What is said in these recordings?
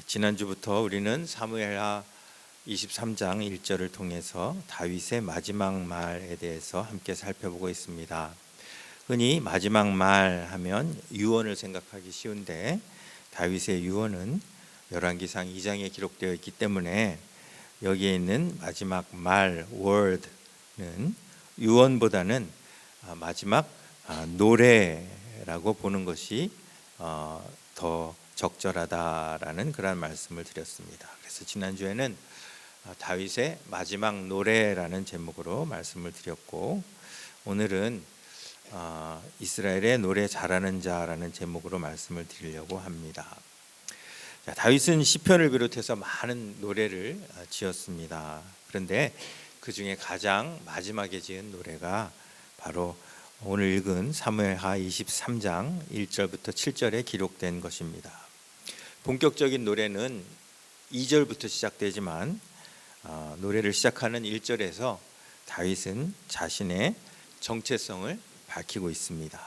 지난주부터 우리는 사무엘하 23장 1절을 통해서 다윗의 마지막 말에 대해서 함께 살펴보고 있습니다. 흔히 마지막 말 하면 유언을 생각하기 쉬운데 다윗의 유언은 열왕기상 2장에 기록되어 있기 때문에 여기에 있는 마지막 말 word는 유언보다는 마지막 노래라고 보는 것이 더 적절하다라는 그런 말씀을 드렸습니다. 그래서 지난주에는 다윗의 마지막 노래라는 제목으로 말씀을 드렸고, 오늘은 이스라엘의 노래 잘하는 자라는 제목으로 말씀을 드리려고 합니다. 자, 다윗은 시편을 비롯해서 많은 노래를 지었습니다. 그런데 그 중에 가장 마지막에 지은 노래가 바로 오늘 읽은 사무엘하 23장 1절부터 7절에 기록된 것입니다. 본격적인 노래는 2절부터 시작되지만 노래를 시작하는 1절에서 다윗은 자신의 정체성을 밝히고 있습니다.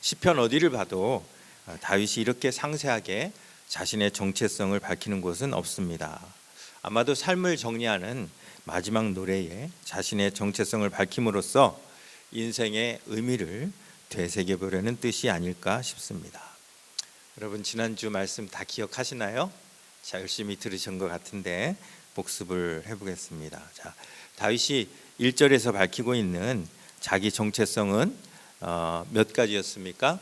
시편 어디를 봐도 다윗이 이렇게 상세하게 자신의 정체성을 밝히는 곳은 없습니다. 아마도 삶을 정리하는 마지막 노래에 자신의 정체성을 밝힘으로써 인생의 의미를 되새겨보려는 뜻이 아닐까 싶습니다. 여러분, 지난주 말씀 다 기억하시나요? 자, 열심히 들으신 것 같은데 복습을 해보겠습니다. 자, 다윗이 1절에서 밝히고 있는 자기 정체성은 몇 가지였습니까?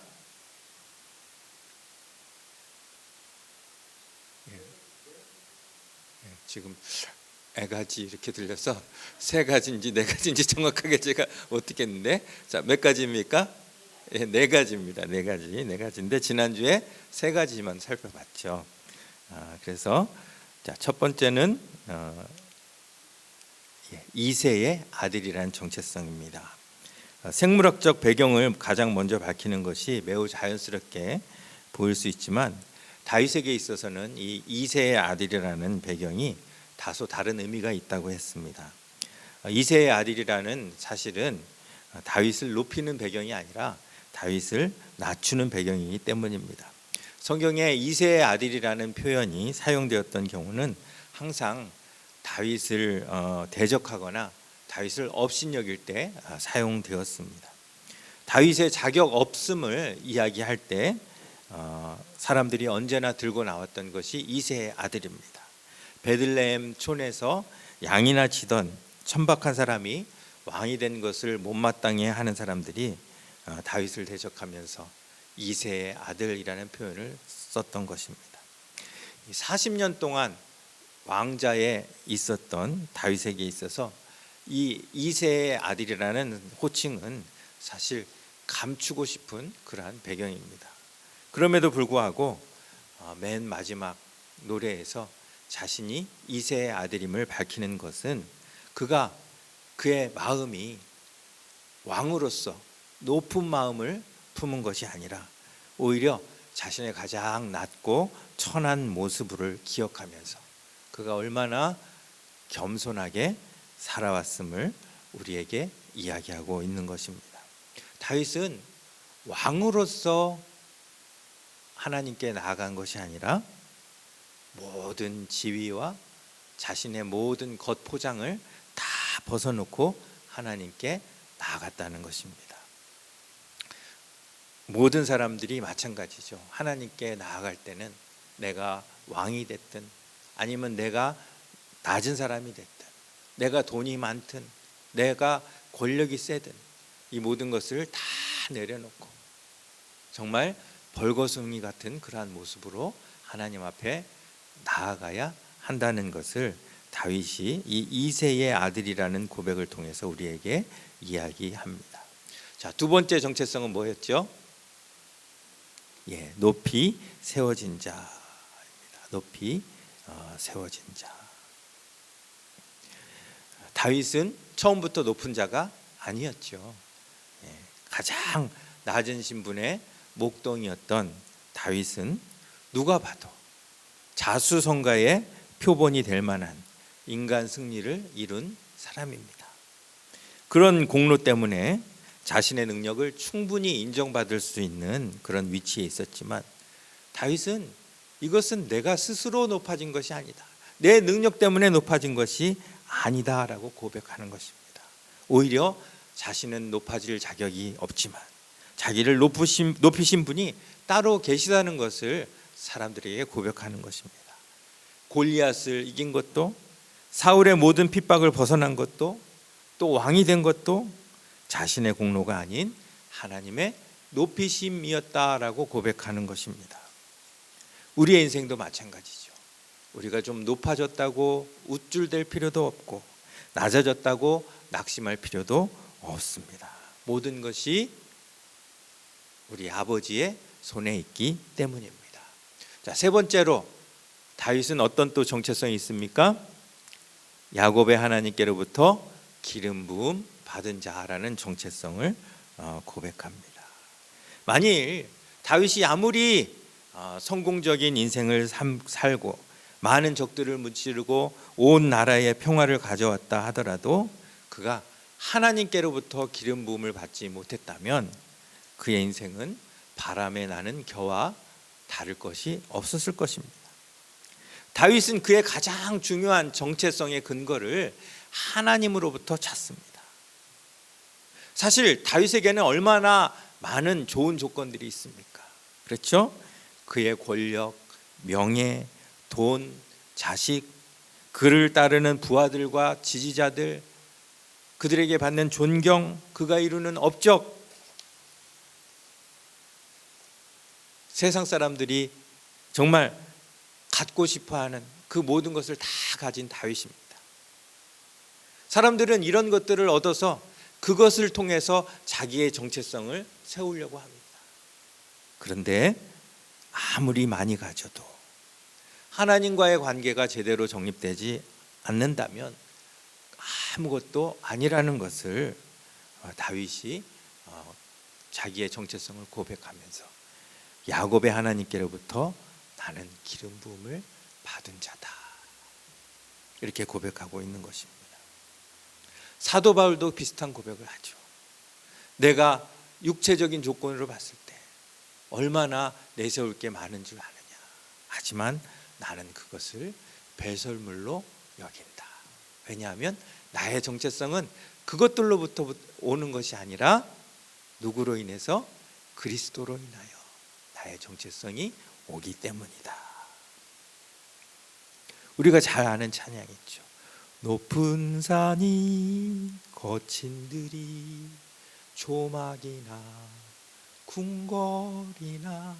지금 애가지 이렇게 들려서 세 가지인지 네 가지인지 정확하게 제가 어떻게 했는데, 자, 몇 가지입니까? 네 가지입니다. 네 가지인데 지난주에 세 가지만 살펴봤죠. 그래서 자, 첫 번째는 이새의 아들이라는 정체성입니다. 생물학적 배경을 가장 먼저 밝히는 것이 매우 자연스럽게 보일 수 있지만 다윗에게 있어서는 이 이새의 아들이라는 배경이 다소 다른 의미가 있다고 했습니다. 이새의 아들이라는 사실은 다윗을 높이는 배경이 아니라 다윗을 낮추는 배경이기 때문입니다. 성경에 이새의 아들이라는 표현이 사용되었던 경우는 항상 다윗을 대적하거나 다윗을 업신여길 때 사용되었습니다. 다윗의 자격 없음을 이야기할 때 사람들이 언제나 들고 나왔던 것이 이새의 아들입니다. 베들레헴 촌에서 양이나 치던 천박한 사람이 왕이 된 것을 못마땅해 하는 사람들이 다윗을 대적하면서 이새의 아들이라는 표현을 썼던 것입니다. 40년 동안 왕자에 있었던 다윗에게 있어서 이 이새의 아들이라는 호칭은 사실 감추고 싶은 그러한 배경입니다. 그럼에도 불구하고 맨 마지막 노래에서 자신이 이새의 아들임을 밝히는 것은 그의 마음이 왕으로서 높은 마음을 품은 것이 아니라 오히려 자신의 가장 낮고 천한 모습을 기억하면서 그가 얼마나 겸손하게 살아왔음을 우리에게 이야기하고 있는 것입니다. 다윗은 왕으로서 하나님께 나아간 것이 아니라 모든 지위와 자신의 모든 겉포장을 다 벗어놓고 하나님께 나아갔다는 것입니다. 모든 사람들이 마찬가지죠. 하나님께 나아갈 때는 내가 왕이 됐든 아니면 내가 낮은 사람이 됐든 내가 돈이 많든 내가 권력이 세든 이 모든 것을 다 내려놓고 정말 벌거숭이 같은 그러한 모습으로 하나님 앞에 나아가야 한다는 것을 다윗이 이 이새의 아들이라는 고백을 통해서 우리에게 이야기합니다. 자, 두 번째 정체성은 뭐였죠? 높이 세워진 자입니다. 높이 세워진 자. 다윗은 처음부터 높은 자가 아니었죠. 가장 낮은 신분의 목동이었던 다윗은 누가 봐도 자수성가의 표본이 될 만한 인간 승리를 이룬 사람입니다. 그런 공로 때문에 자신의 능력을 충분히 인정받을 수 있는 그런 위치에 있었지만 다윗은 이것은 내가 스스로 높아진 것이 아니다. 내 능력 때문에 높아진 것이 아니다라고 고백하는 것입니다. 오히려 자신은 높아질 자격이 없지만 자기를 높이신 분이 따로 계시다는 것을 사람들에게 고백하는 것입니다. 골리앗을 이긴 것도, 사울의 모든 핍박을 벗어난 것도, 또 왕이 된 것도 자신의 공로가 아닌 하나님의 높이심이었다라고 고백하는 것입니다. 우리의 인생도 마찬가지죠. 우리가 좀 높아졌다고 우쭐댈 필요도 없고 낮아졌다고 낙심할 필요도 없습니다. 모든 것이 우리 아버지의 손에 있기 때문입니다. 자, 세 번째로 다윗은 어떤 또 정체성이 있습니까? 야곱의 하나님께로부터 기름 부음 받은 자라는 정체성을 고백합니다. 만일 다윗이 아무리 성공적인 인생을 살고 많은 적들을 무찌르고 온 나라에 평화를 가져왔다 하더라도 그가 하나님께로부터 기름 부음을 받지 못했다면 그의 인생은 바람에 나는 겨와 다를 것이 없었을 것입니다. 다윗은 그의 가장 중요한 정체성의 근거를 하나님으로부터 찾습니다. 사실 다윗에게는 얼마나 많은 좋은 조건들이 있습니까? 그렇죠? 그의 권력, 명예, 돈, 자식, 그를 따르는 부하들과 지지자들, 그들에게 받는 존경, 그가 이루는 업적, 세상 사람들이 정말 갖고 싶어하는 그 모든 것을 다 가진 다윗입니다. 사람들은 이런 것들을 얻어서 그것을 통해서 자기의 정체성을 세우려고 합니다. 그런데 아무리 많이 가져도 하나님과의 관계가 제대로 정립되지 않는다면 아무것도 아니라는 것을 다윗이 자기의 정체성을 고백하면서 야곱의 하나님께로부터 나는 기름 부음을 받은 자다, 이렇게 고백하고 있는 것입니다. 사도 바울도 비슷한 고백을 하죠. 내가 육체적인 조건으로 봤을 때 얼마나 내세울 게 많은 줄 아느냐. 하지만 나는 그것을 배설물로 여긴다. 왜냐하면 나의 정체성은 그것들로부터 오는 것이 아니라 누구로 인해서? 그리스도로 인하여 나의 정체성이 오기 때문이다. 우리가 잘 아는 찬양이 있죠. 높은 산이 거친 들이 조막이나 궁궐이나.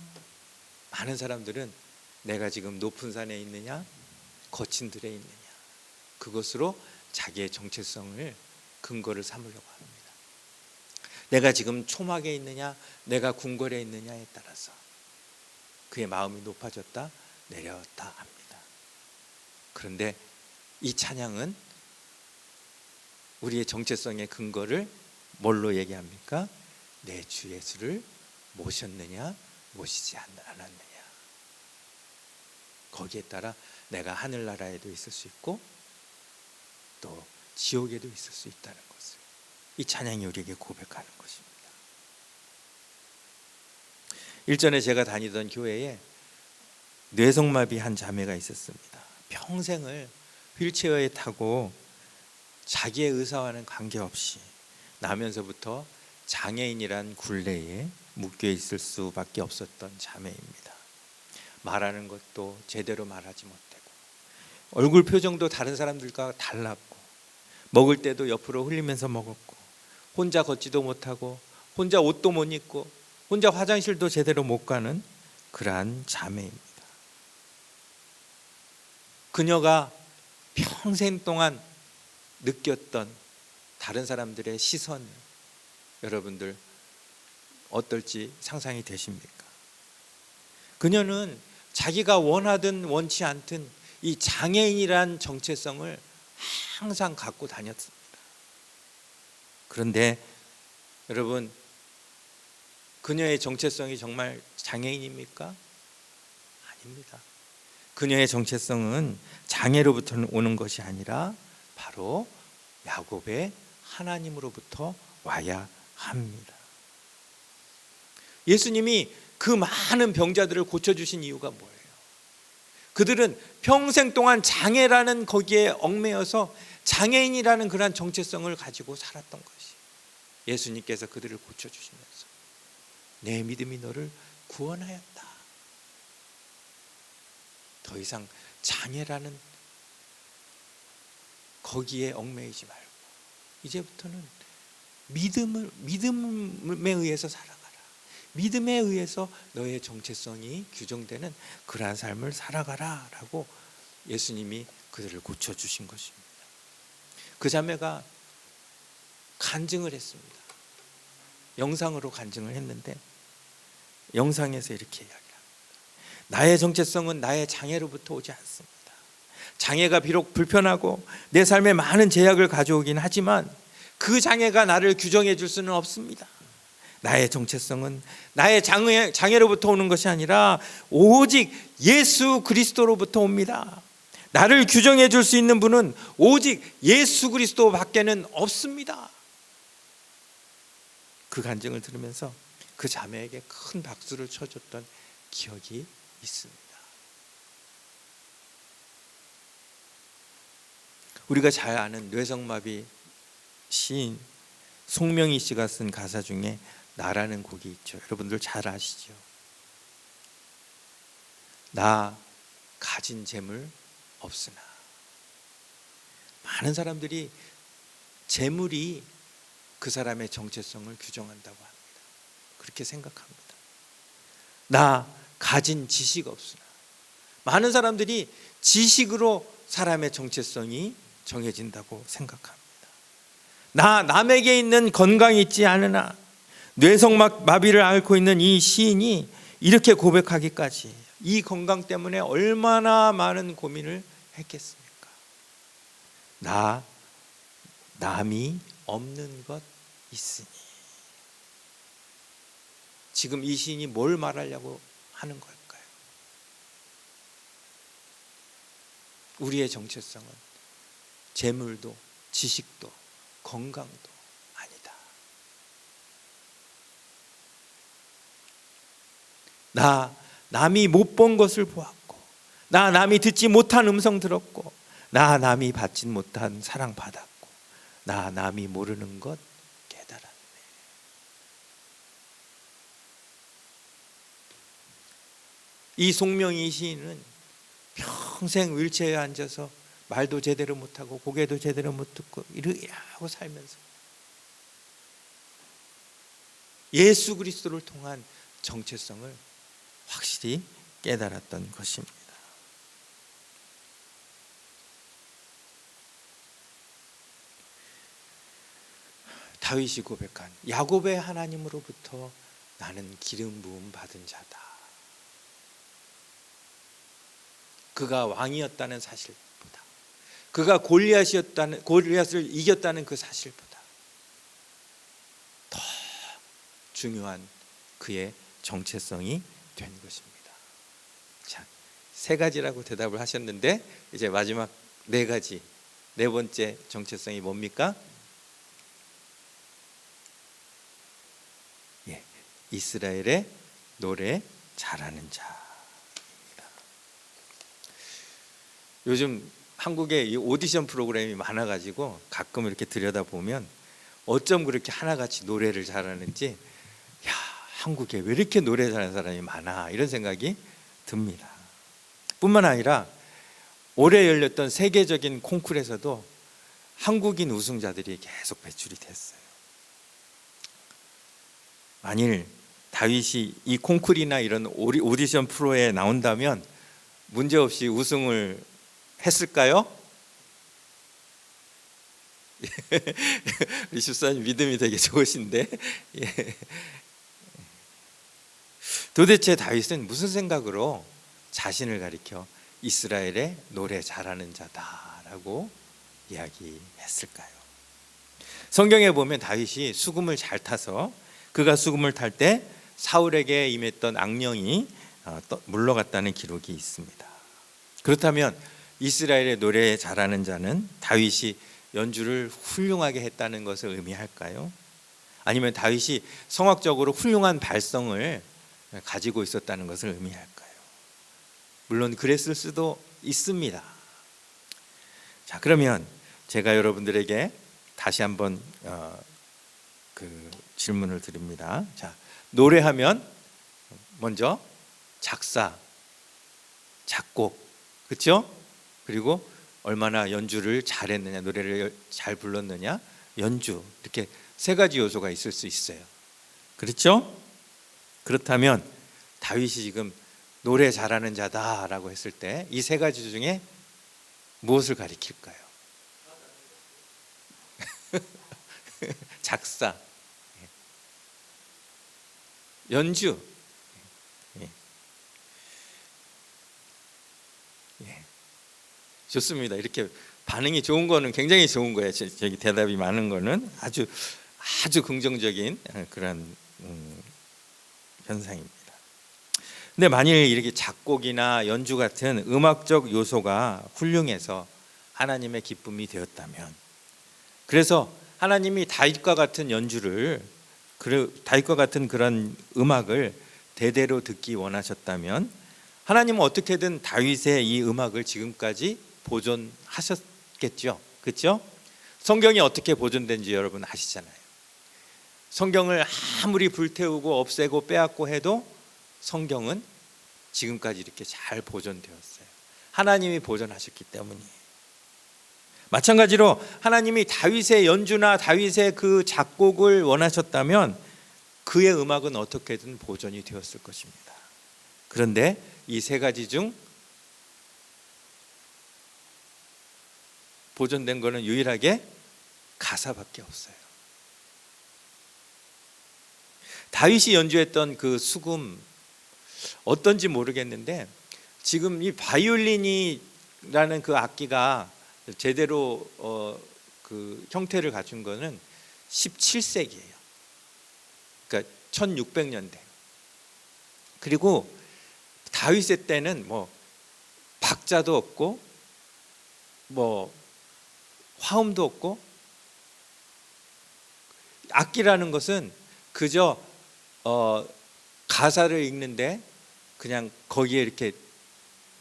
많은 사람들은 내가 지금 높은 산에 있느냐 거친 들에 있느냐, 그것으로 자기의 정체성을 근거를 삼으려고 합니다. 내가 지금 초막에 있느냐 내가 궁궐에 있느냐에 따라서 그의 마음이 높아졌다 내려왔다 합니다. 그런데 이 찬양은 우리의 정체성의 근거를 뭘로 얘기합니까? 내 주 예수를 모셨느냐 모시지 않았느냐, 거기에 따라 내가 하늘나라에도 있을 수 있고 또 지옥에도 있을 수 있다는 것을 이 찬양이 우리에게 고백하는 것입니다. 일전에 제가 다니던 교회에 뇌성마비 한 자매가 있었습니다. 평생을 휠체어에 타고 자기의 의사와는 관계없이 나면서부터 장애인이란 굴레에 묶여 있을 수밖에 없었던 자매입니다. 말하는 것도 제대로 말하지 못하고 얼굴 표정도 다른 사람들과 달랐고 먹을 때도 옆으로 흘리면서 먹었고 혼자 걷지도 못하고 혼자 옷도 못 입고 혼자 화장실도 제대로 못 가는 그러한 자매입니다. 그녀가 평생 동안 느꼈던 다른 사람들의 시선, 여러분들 어떨지 상상이 되십니까? 그녀는 자기가 원하든 원치 않든 이 장애인이란 정체성을 항상 갖고 다녔습니다. 그런데 여러분, 그녀의 정체성이 정말 장애인입니까? 아닙니다. 그녀의 정체성은 장애로부터 오는 것이 아니라 바로 야곱의 하나님으로부터 와야 합니다. 예수님이 그 많은 병자들을 고쳐주신 이유가 뭐예요? 그들은 평생 동안 장애라는 거기에 얽매여서 장애인이라는 그러한 정체성을 가지고 살았던 것이, 예수님께서 그들을 고쳐주시면서 내 믿음이 너를 구원하였다. 더 이상 장애라는 거기에 얽매이지 말고 이제부터는 믿음에 의해서 살아가라. 믿음에 의해서 너의 정체성이 규정되는 그러한 삶을 살아가라 라고 예수님이 그들을 고쳐주신 것입니다. 그 자매가 간증을 했습니다. 영상으로 간증을 했는데 영상에서 이렇게 이야기합니다. 나의 정체성은 나의 장애로부터 오지 않습니다. 장애가 비록 불편하고 내 삶에 많은 제약을 가져오긴 하지만 그 장애가 나를 규정해 줄 수는 없습니다. 나의 정체성은 나의 장애로부터 오는 것이 아니라 오직 예수 그리스도로부터 옵니다. 나를 규정해 줄 수 있는 분은 오직 예수 그리스도 밖에는 없습니다. 그 간증을 들으면서 그 자매에게 큰 박수를 쳐줬던 기억이 있습니다. 우리가 잘 아는 뇌성마비 시인 송명희 씨가 쓴 가사 중에 나라는 곡이 있죠. 여러분들 잘 아시죠? 나 가진 재물 없으나. 많은 사람들이 재물이 그 사람의 정체성을 규정한다고 합니다. 그렇게 생각합니다. 나 가진 지식 없으나. 많은 사람들이 지식으로 사람의 정체성이 정해진다고 생각합니다. 나 남에게 있는 건강이 있지 않으나. 뇌성마비를 앓고 있는 이 시인이 이렇게 고백하기까지, 이 건강 때문에 얼마나 많은 고민을 했겠습니까? 나 남이 없는 것 있으니. 지금 이 시인이 뭘 말하려고 하는 걸까요? 우리의 정체성은 재물도 지식도 건강도 아니다. 나 남이 못 본 것을 보았고, 나 남이 듣지 못한 음성 들었고, 나 남이 받지 못한 사랑 받았고, 나 남이 모르는 것 깨달았네. 이 송명희 시인은 평생 휠체어에 앉아서 말도 제대로 못하고 고개도 제대로 못 듣고 이렇게 하고 살면서 예수 그리스도를 통한 정체성을 확실히 깨달았던 것입니다. 다윗이 고백한 야곱의 하나님으로부터 나는 기름 부음 받은 자다. 그가 왕이었다는 사실보다, 그가 골리앗을 이겼다는 그 사실보다 더 중요한 그의 정체성이 된 것입니다. 자, 3가지라고 대답을 하셨는데 이제 마지막 4가지, 4번째 정체성이 뭡니까? 예, 이스라엘의 노래 잘하는 자입니다. 요즘 한국에 이 오디션 프로그램이 많아가지고 가끔 이렇게 들여다보면 어쩜 그렇게 하나같이 노래를 잘하는지, 야, 한국에 왜 이렇게 노래 잘하는 사람이 많아, 이런 생각이 듭니다. 뿐만 아니라 올해 열렸던 세계적인 콩쿠르에서도 한국인 우승자들이 계속 배출이 됐어요. 만일 다윗이 이 콩쿠르나 이런 오디션 프로에 나온다면 문제없이 우승을 했을까요? 우리 집사님 믿음이 되게 좋으신데. 예. 도대체 다윗은 무슨 생각으로 자신을 가리켜 이스라엘의 노래 잘하는 자다라고 이야기했을까요? 성경에 보면 다윗이 수금을 잘 타서, 그가 수금을 탈 때 사울에게 임했던 악령이 물러갔다는 기록이 있습니다. 그렇다면 이스라엘의 노래 잘하는 자는 다윗이 연주를 훌륭하게 했다는 것을 의미할까요? 아니면 다윗이 성악적으로 훌륭한 발성을 가지고 있었다는 것을 의미할까요? 물론 그랬을 수도 있습니다. 자, 그러면 제가 여러분들에게 다시 한번 그 질문을 드립니다. 자, 노래하면 먼저 작사, 작곡, 그렇죠? 그리고 얼마나 연주를 잘했느냐, 노래를 잘 불렀느냐, 연주, 이렇게 세 가지 요소가 있을 수 있어요. 그렇죠? 그렇다면 다윗이 지금 노래 잘하는 자다라고 했을 때 이 세 가지 중에 무엇을 가리킬까요? 작사, 연주. 좋습니다. 이렇게 반응이 좋은 거는 굉장히 좋은 거예요. 저기 대답이 많은 거는 아주 긍정적인 그런 현상입니다. 근데 만일 이렇게 작곡이나 연주 같은 음악적 요소가 훌륭해서 하나님의 기쁨이 되었다면, 그래서 하나님이 다윗과 같은 연주를, 다윗과 같은 그런 음악을 대대로 듣기 원하셨다면 하나님은 어떻게든 다윗의 이 음악을 지금까지 보존하셨겠죠. 그렇죠? 성경이 어떻게 보존된지 여러분 아시잖아요. 성경을 아무리 불태우고 없애고 빼앗고 해도 성경은 지금까지 이렇게 잘 보존되었어요. 하나님이 보존하셨기 때문이에요. 마찬가지로 하나님이 다윗의 연주나 다윗의 그 작곡을 원하셨다면 그의 음악은 어떻게든 보존이 되었을 것입니다. 그런데 이 세 가지 중 보존된 거는 유일하게 가사밖에 없어요. 다윗이 연주했던 그 수금, 어떤지 모르겠는데 지금 이 바이올린이라는 그 악기가 제대로 그 형태를 갖춘 거는 17세기예요. 그러니까 1600년대. 그리고 다윗의 때는 뭐 박자도 없고 뭐 화음도 없고, 악기라는 것은 그저 가사를 읽는데 그냥 거기에 이렇게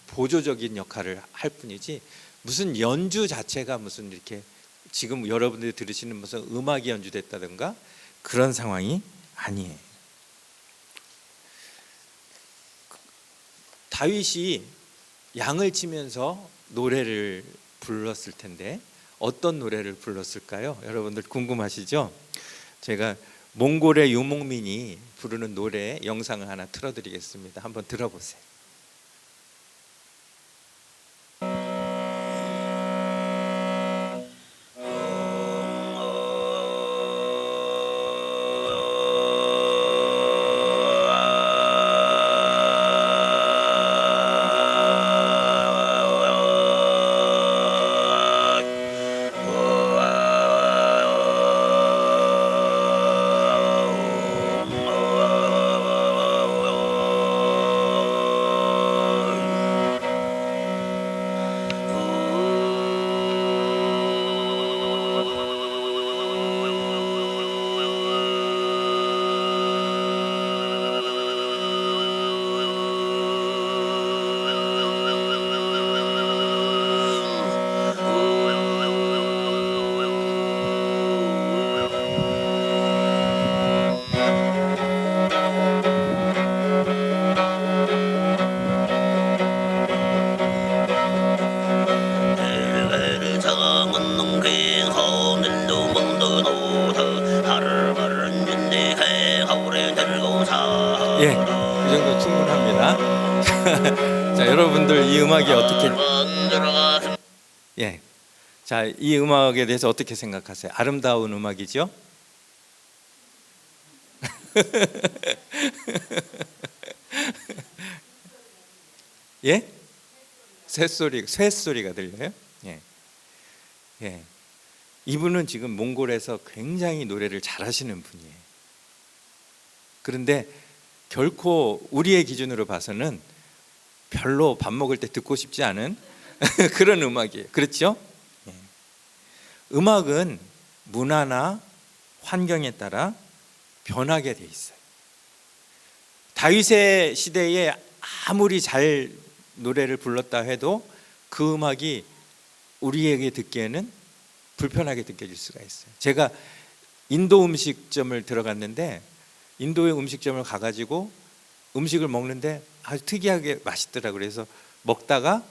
보조적인 역할을 할 뿐이지 무슨 연주 자체가 무슨 이렇게 지금 여러분들이 들으시는 무슨 음악이 연주됐다든가 그런 상황이 아니에요. 다윗이 양을 치면서 노래를 불렀을 텐데 어떤 노래를 불렀을까요? 여러분들 궁금하시죠? 제가 몽골의 유목민이 부르는 노래 영상을 하나 틀어드리겠습니다. 한번 들어보세요. 예, 그 정도 충분합니다. 자, 여러분들 이 음악이 어떻게 자, 이 음악에 대해서 어떻게 생각하세요? 아름다운 음악이죠? 예? 쇳소리가 들려요? 예. 이분은 지금 몽골에서 굉장히 노래를 잘하시는 분이에요. 그런데 결코 우리의 기준으로 봐서는 별로 밥 먹을 때 듣고 싶지 않은 그런 음악이에요. 그렇죠? 음악은 문화나 환경에 따라 변하게 돼 있어요. 다윗의 시대에 아무리 잘 노래를 불렀다 해도 그 음악이 우리에게 듣기에는 불편하게 느껴질 수가 있어요. 제가 인도 음식점을 들어갔는데 인도의 음식점을 가가지고 음식을 먹는데 아주 특이하게 맛있더라고요. 그래서 먹다가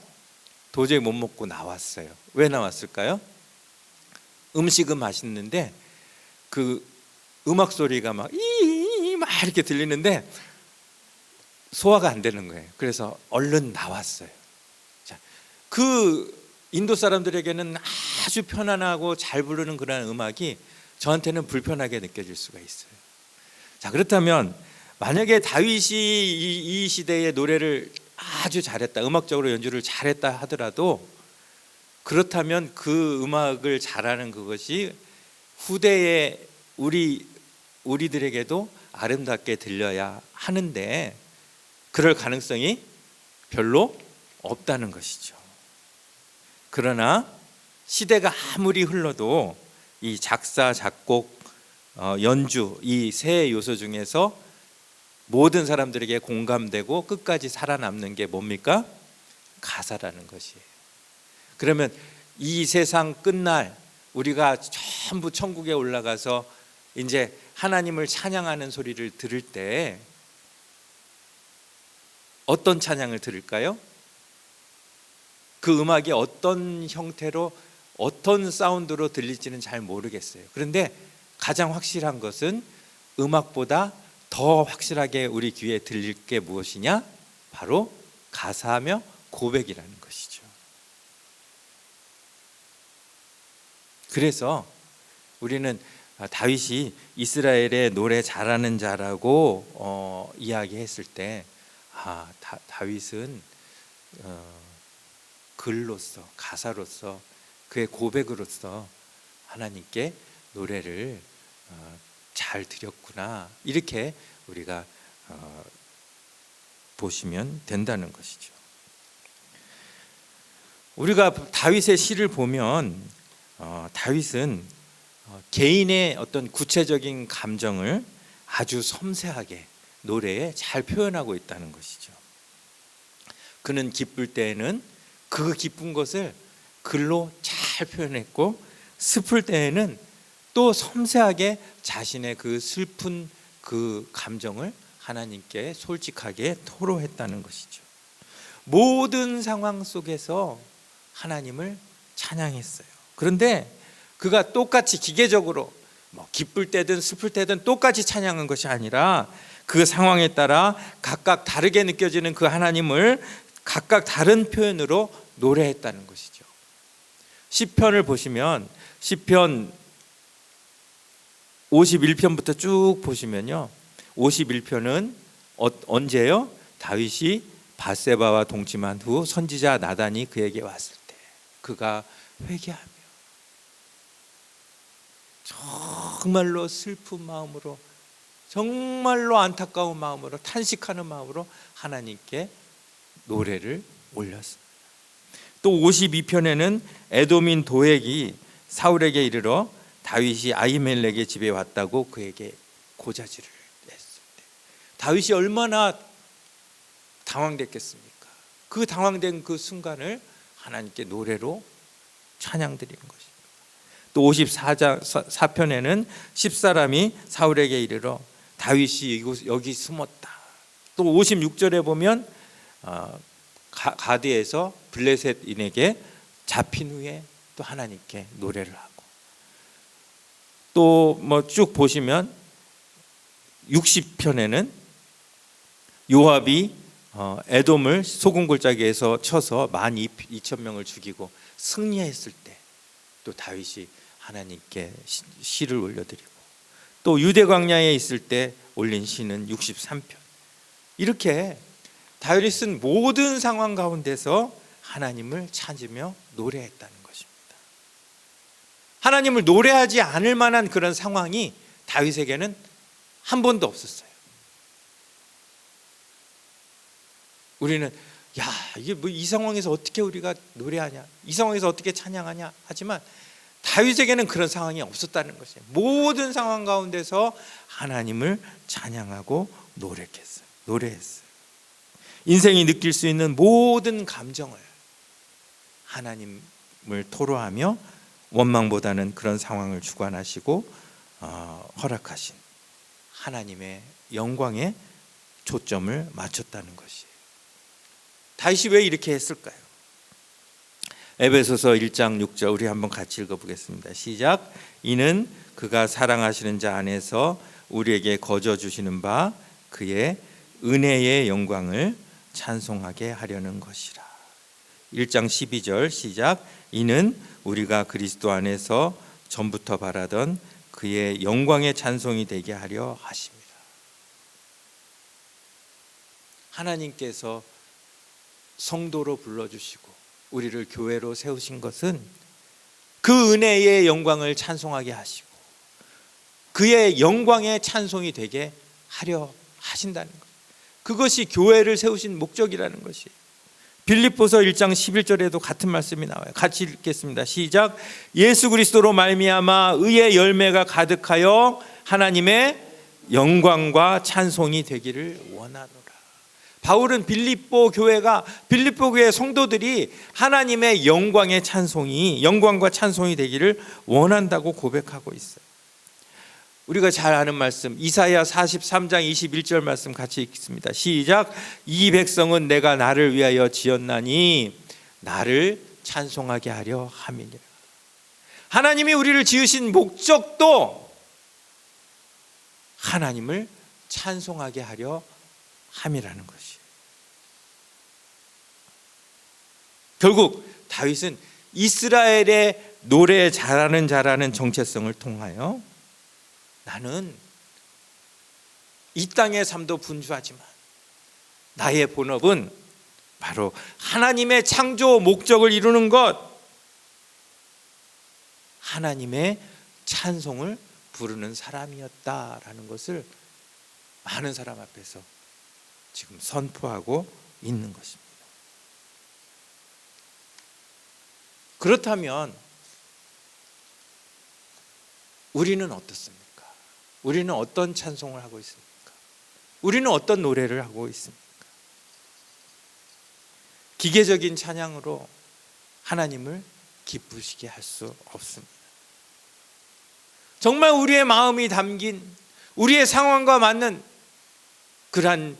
도저히 못 먹고 나왔어요. 왜 나왔을까요? 음식은 맛있는데 그 음악 소리가 막 이렇게 들리는데 소화가 안 되는 거예요. 그래서 얼른 나왔어요. 자, 그 인도 사람들에게는 아주 편안하고 잘 부르는 그런 음악이 저한테는 불편하게 느껴질 수가 있어요. 자, 그렇다면 만약에 다윗이 이 시대의 노래를 아주 잘했다, 음악적으로 연주를 잘했다 하더라도, 그렇다면 그 음악을 잘하는 그것이 후대의 우리들에게도 아름답게 들려야 하는데 그럴 가능성이 별로 없다는 것이죠. 그러나 시대가 아무리 흘러도 이 작사, 작곡, 연주, 이 세 요소 중에서 모든 사람들에게 공감되고 끝까지 살아남는 게 뭡니까? 가사라는 것이에요. 그러면 이 세상 끝날 우리가 전부 천국에 올라가서 이제 하나님을 찬양하는 소리를 들을 때 어떤 찬양을 들을까요? 그 음악이 어떤 형태로 어떤 사운드로 들릴지는 잘 모르겠어요. 그런데 가장 확실한 것은 음악보다 더 확실하게 우리 귀에 들릴 게 무엇이냐? 바로 가사며 고백이라는 것이죠. 그래서 우리는 다윗이 이스라엘의 노래 잘하는 자라고 이야기했을 때 다윗은 글로서, 가사로서, 그의 고백으로서 하나님께 노래를 잘 드렸구나, 이렇게 우리가 보시면 된다는 것이죠. 우리가 다윗의 시를 보면 다윗은 개인의 어떤 구체적인 감정을 아주 섬세하게 노래에 잘 표현하고 있다는 것이죠. 그는 기쁠 때에는 그 기쁜 것을 글로 잘 표현했고, 슬플 때에는 또 섬세하게 자신의 그 슬픈 그 감정을 하나님께 솔직하게 토로했다는 것이죠. 모든 상황 속에서 하나님을 찬양했어요. 그런데 그가 똑같이 기계적으로 기쁠 때든 슬플 때든 똑같이 찬양한 것이 아니라 그 상황에 따라 각각 다르게 느껴지는 그 하나님을 각각 다른 표현으로 노래했다는 것이죠. 시편을 보시면 시편 51편부터 쭉 보시면요, 51편은 언제요? 다윗이 밧세바와 동침한 후 선지자 나단이 그에게 왔을 때 그가 회개하며 정말로 슬픈 마음으로, 정말로 안타까운 마음으로, 탄식하는 마음으로 하나님께 노래를 올렸습니다. 또 52편에는 에돔인 도액이 사울에게 이르러 다윗이 아히멜렉의 집에 왔다고 그에게 고자질을 했을 때 다윗이 얼마나 당황됐겠습니까? 그 당황된 그 순간을 하나님께 노래로 찬양드리는 것입니다. 또 54편에는 10사람이 사울에게 이르러 다윗이 여기 숨었다. 또 56절에 보면 가드에서 블레셋인에게 잡힌 후에 또 하나님께 노래를 하고, 또 쭉 보시면 60편에는 요압이 에돔을 소금 골짜기에서 쳐서 12,000명을 죽이고 승리했을 때 또 다윗이 하나님께 시를 올려드리고, 또 유대 광야에 있을 때 올린 시는 63편. 이렇게 다윗이 쓴 모든 상황 가운데서 하나님을 찾으며 노래했다는 것입니다. 하나님을 노래하지 않을 만한 그런 상황이 다윗에게는 한 번도 없었어요. 우리는 이게 이 상황에서 어떻게 우리가 노래하냐, 이 상황에서 어떻게 찬양하냐 하지만 다윗에게는 그런 상황이 없었다는 것이에요. 모든 상황 가운데서 하나님을 찬양하고 노래했어요. 인생이 느낄 수 있는 모든 감정을 하나님을 토로하며 원망보다는 그런 상황을 주관하시고 허락하신 하나님의 영광에 초점을 맞췄다는 것이에요. 다윗이 왜 이렇게 했을까요? 에베소서 1장 6절 우리 한번 같이 읽어보겠습니다. 시작. 이는 그가 사랑하시는 자 안에서 우리에게 거저 주시는 바 그의 은혜의 영광을 찬송하게 하려는 것이라. 1장 12절 시작. 이는 우리가 그리스도 안에서 전부터 바라던 그의 영광의 찬송이 되게 하려 하십니다. 하나님께서 성도로 불러주시고 우리를 교회로 세우신 것은 그 은혜의 영광을 찬송하게 하시고 그의 영광의 찬송이 되게 하려 하신다는 것. 그것이 교회를 세우신 목적이라는 것이에요. 빌립보서 1장 11절에도 같은 말씀이 나와요. 같이 읽겠습니다. 시작. 예수 그리스도로 말미암아 의의 열매가 가득하여 하나님의 영광과 찬송이 되기를 원하노라. 바울은 빌립보 교회 성도들이 하나님의 영광과 찬송이 되기를 원한다고 고백하고 있어요. 우리가 잘 아는 말씀 이사야 43장 21절 말씀 같이 읽겠습니다. 시작. 이 백성은 내가 나를 위하여 지었나니 나를 찬송하게 하려 함이니라. 하나님이 우리를 지으신 목적도 하나님을 찬송하게 하려 함이라는 것이에요. 결국 다윗은 이스라엘의 노래 잘하는 자라는 정체성을 통하여 나는 이 땅의 삶도 분주하지만 나의 본업은 바로 하나님의 창조 목적을 이루는 것, 하나님의 찬송을 부르는 사람이었다라는 것을 많은 사람 앞에서 지금 선포하고 있는 것입니다. 그렇다면 우리는 어떻습니까? 우리는 어떤 찬송을 하고 있습니까? 우리는 어떤 노래를 하고 있습니까? 기계적인 찬양으로 하나님을 기쁘시게 할 수 없습니다. 정말 우리의 마음이 담긴 우리의 상황과 맞는 그러한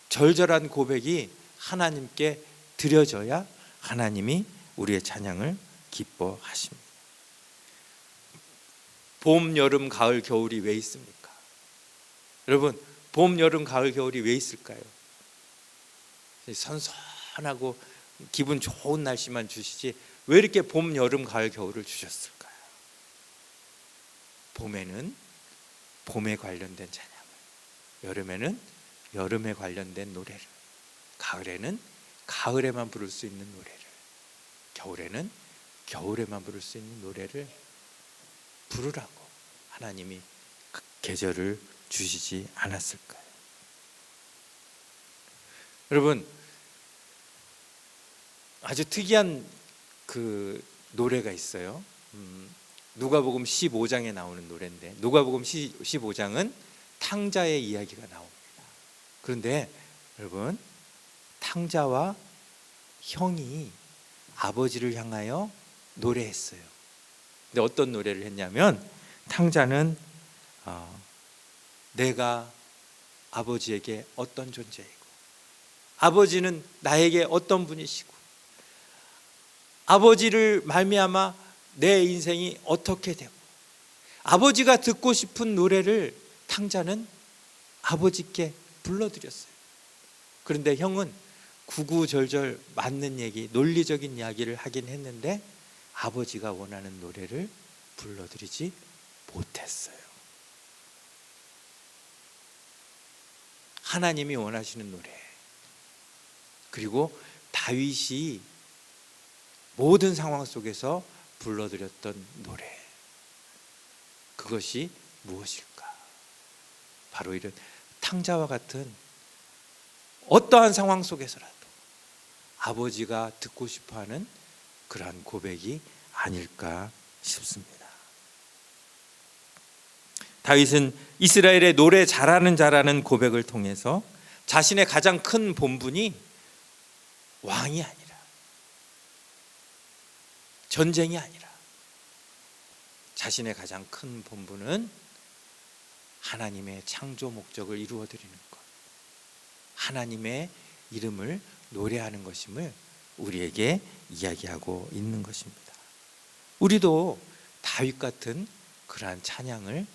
절절한 고백이 하나님께 드려져야 하나님이 우리의 찬양을 기뻐하십니다. 봄, 여름, 가을, 겨울이 왜 있습니까? 여러분, 봄, 여름, 가을, 겨울이 왜 있을까요? 선선하고 기분 좋은 날씨만 주시지 왜 이렇게 봄, 여름, 가을, 겨울을 주셨을까요? 봄에는 봄에 관련된 찬양을, 여름에는 여름에 관련된 노래를, 가을에는 가을에만 부를 수 있는 노래를, 겨울에는 겨울에만 부를 수 있는 노래를 부르라고 하나님이 그 계절을 주시지 않았을까요? 여러분, 아주 특이한 그 노래가 있어요. 누가복음 15장에 나오는 노래인데, 누가복음 15장은 탕자의 이야기가 나옵니다. 그런데 여러분, 탕자와 형이 아버지를 향하여 노래했어요. 근데 어떤 노래를 했냐면, 탕자는 내가 아버지에게 어떤 존재이고, 아버지는 나에게 어떤 분이시고, 아버지를 말미암아 내 인생이 어떻게 되고, 아버지가 듣고 싶은 노래를 탕자는 아버지께 불러드렸어요. 그런데 형은 구구절절 맞는 얘기, 논리적인 이야기를 하긴 했는데 아버지가 원하는 노래를 불러드리지 못했어요. 하나님이 원하시는 노래, 그리고 다윗이 모든 상황 속에서 불러드렸던 노래, 그것이 무엇일까? 바로 이런 탕자와 같은 어떠한 상황 속에서라도 아버지가 듣고 싶어하는 그러한 고백이 아닐까 싶습니다. 다윗은 이스라엘의 노래 잘하는 자라는 고백을 통해서 자신의 가장 큰 본분이 왕이 아니라, 전쟁이 아니라, 자신의 가장 큰 본분은 하나님의 창조 목적을 이루어 드리는 것, 하나님의 이름을 노래하는 것임을 우리에게 이야기하고 있는 것입니다. 우리도 다윗 같은 그러한 찬양을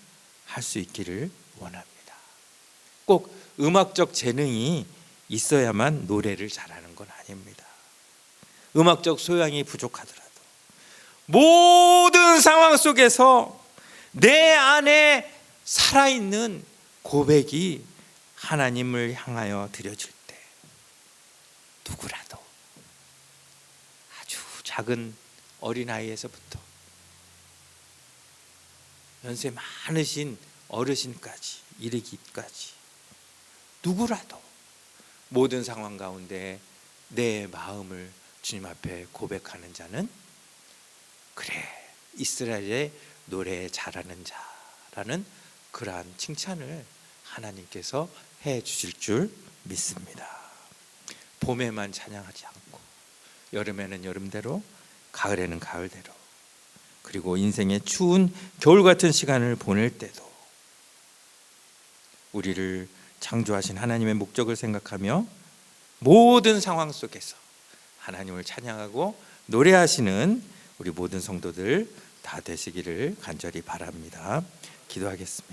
할 수 있기를 원합니다. 꼭 음악적 재능이 있어야만 노래를 잘하는 건 아닙니다. 음악적 소양이 부족하더라도 모든 상황 속에서 내 안에 살아있는 고백이 하나님을 향하여 드려질 때, 누구라도 아주 작은 어린아이에서부터 연세 많으신 어르신까지 이르기까지 누구라도 모든 상황 가운데 내 마음을 주님 앞에 고백하는 자는, 그래, 이스라엘의 노래 잘하는 자라는 그러한 칭찬을 하나님께서 해 주실 줄 믿습니다. 봄에만 찬양하지 않고 여름에는 여름대로, 가을에는 가을대로, 그리고 인생의 추운 겨울 같은 시간을 보낼 때도 우리를 창조하신 하나님의 목적을 생각하며 모든 상황 속에서 하나님을 찬양하고 노래하시는 우리 모든 성도들 다 되시기를 간절히 바랍니다. 기도하겠습니다.